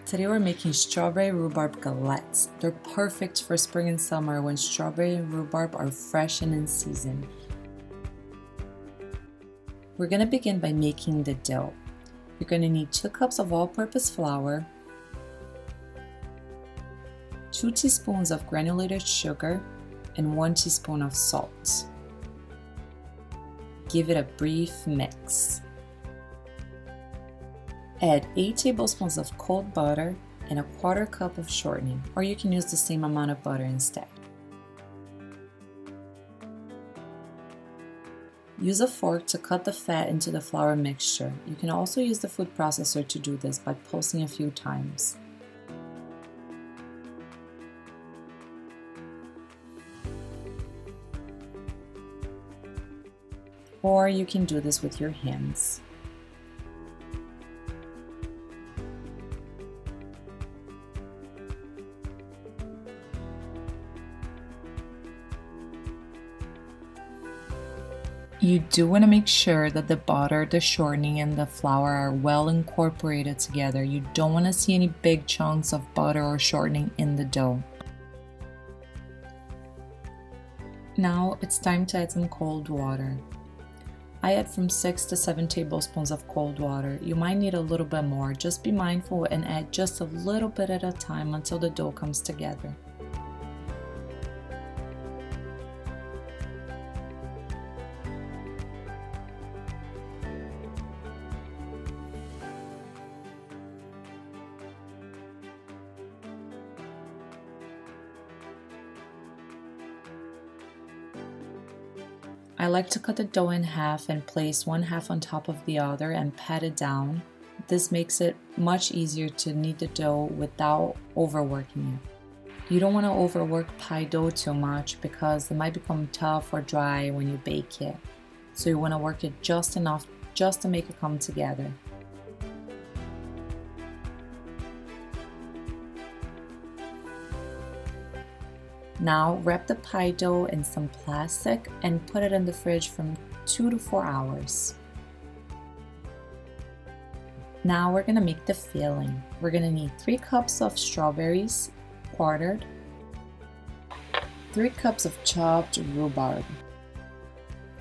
Today we're making strawberry rhubarb galettes. They're perfect for spring and summer when strawberry and rhubarb are fresh and in season. We're going to begin by making the dough. You're going to need 2 cups of all-purpose flour, 2 teaspoons of granulated sugar, and 1 teaspoon of salt. Give it a brief mix. Add 8 tablespoons of cold butter and a 1/4 cup of shortening, or you can use the same amount of butter instead. Use a fork to cut the fat into the flour mixture. You can also use the food processor to do this by pulsing a few times. Or you can do this with your hands. You do want to make sure that the butter, the shortening, and the flour are well incorporated together. You don't want to see any big chunks of butter or shortening in the dough. Now it's time to add some cold water. I add from 6 to 7 tablespoons of cold water. You might need a little bit more. Just be mindful and add just a little bit at a time until the dough comes together. I like to cut the dough in half and place one half on top of the other and pat it down. This makes it much easier to knead the dough without overworking it. You don't want to overwork pie dough too much because it might become tough or dry when you bake it. So you want to work it just enough just to make it come together. Now wrap the pie dough in some plastic and put it in the fridge from 2 to 4 hours. Now we're going to make the filling. We're going to need 3 cups of strawberries, quartered, 3 cups of chopped rhubarb,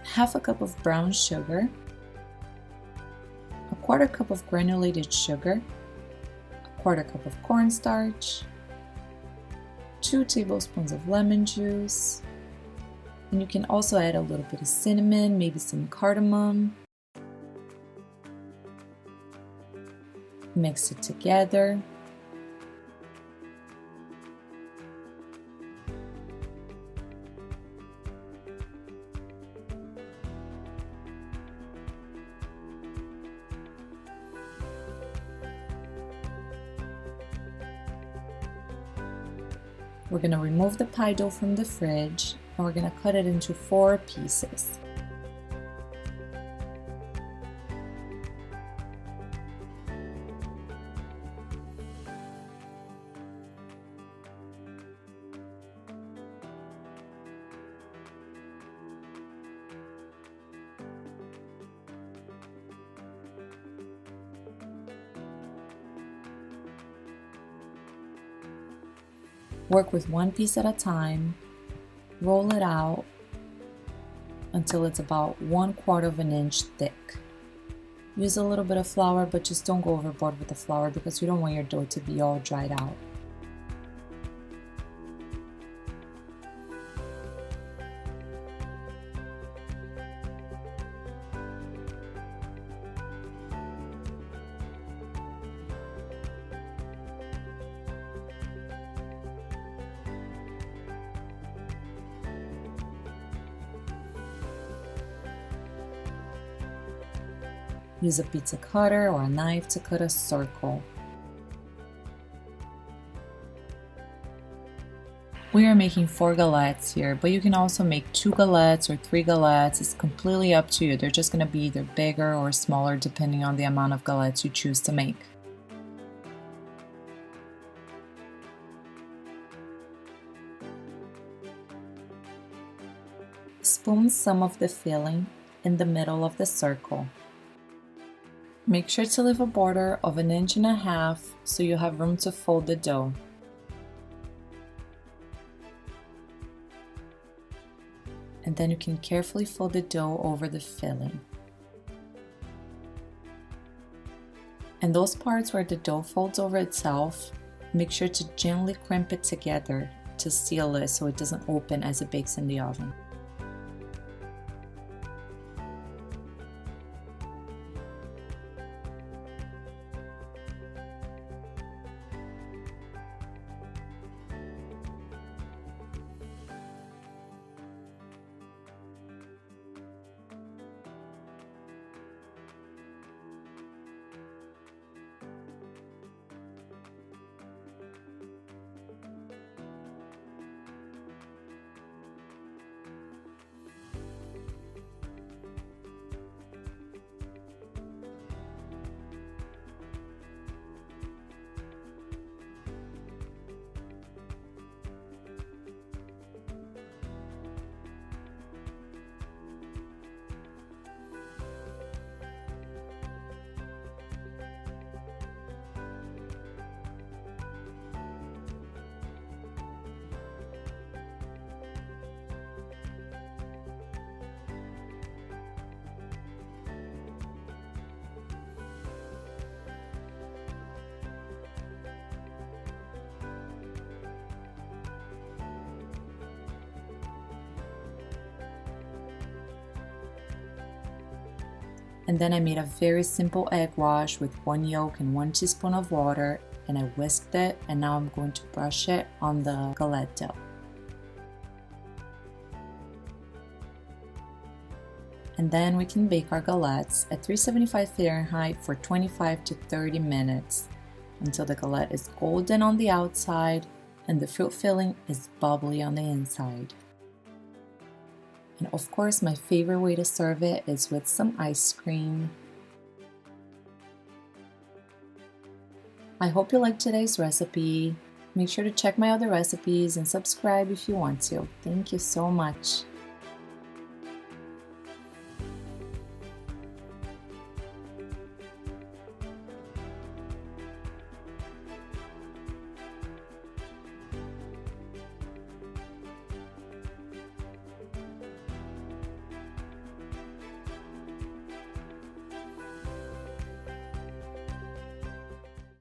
half a cup of brown sugar, a 1/4 cup of granulated sugar, a 1/4 cup of cornstarch, 2 tablespoons of lemon juice, and you can also add a little bit of cinnamon, maybe some cardamom. Mix it together. We're going to remove the pie dough from the fridge and we're going to cut it into 4 pieces. Work with one piece at a time, roll it out until it's about 1/4 inch thick. Use a little bit of flour, but just don't go overboard with the flour because you don't want your dough to be all dried out. Use a pizza cutter or a knife to cut a circle. We are making 4 galettes here, but you can also make 2 galettes or 3 galettes. It's completely up to you. They're just going to be either bigger or smaller depending on the amount of galettes you choose to make. Spoon some of the filling in the middle of the circle. Make sure to leave a border of 1.5 inches so you have room to fold the dough. And then you can carefully fold the dough over the filling. And those parts where the dough folds over itself, make sure to gently crimp it together to seal it so it doesn't open as it bakes in the oven. And then I made a very simple egg wash with 1 yolk and 1 teaspoon of water, and I whisked it, and now I'm going to brush it on the galette dough. And then we can bake our galettes at 375 Fahrenheit for 25 to 30 minutes until the galette is golden on the outside and the fruit filling is bubbly on the inside. And of course, my favorite way to serve it is with some ice cream. I hope you liked today's recipe. Make sure to check my other recipes and subscribe if you want to. Thank you so much.